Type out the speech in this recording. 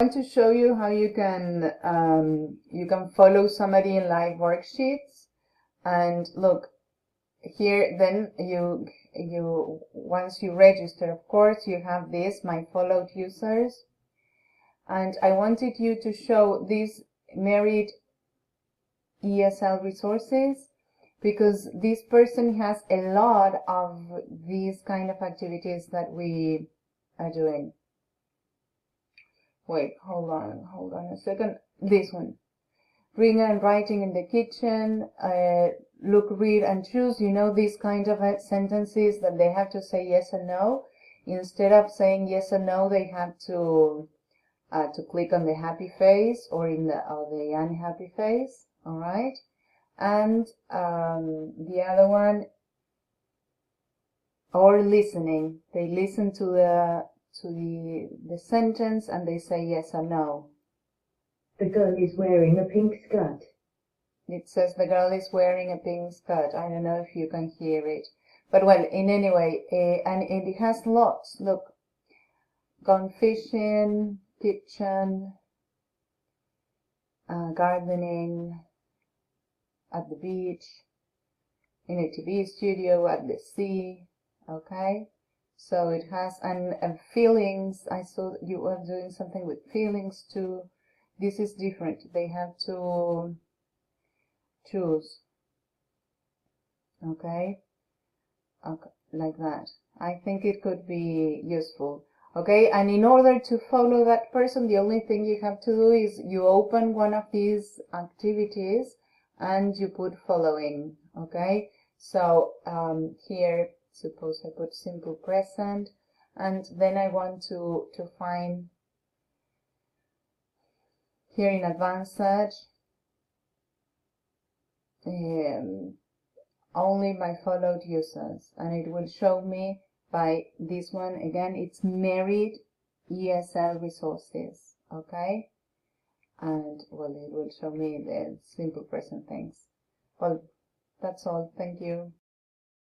I'm going to show you how you can follow somebody in Liveworksheets. And look here, then you once you register, of course, you have this, my followed users. And I wanted you to show these married ESL resources because this person has a lot of these kind of activities that we are doing. Wait, hold on a second. This one. Reading and writing in the kitchen, look, read and choose. You know, these kind of sentences that they have to say yes or no. Instead of saying yes or no, they have to click on the happy face or in the unhappy face. All right. And the other one, or listening. They listen to the sentence and they say yes or no. The girl is wearing a pink skirt. It says the girl is wearing a pink skirt. I don't know if you can hear it. But well, in any way, and it has lots. Look, gone fishing, kitchen, gardening, at the beach, in a TV studio, at the sea. Okay? So it has, and feelings. I saw that you were doing something with feelings too. This is different. They have to choose. Okay, like that. I think it could be useful. Okay, and in order to follow that person, the only thing you have to do is you open one of these activities and you put following. Okay, so here, suppose I put simple present, and then I want to find here in advanced search only my followed users, and it will show me by this one again. It's married ESL resources. Okay, and well, it will show me the simple present things. Well, that's all. Thank you.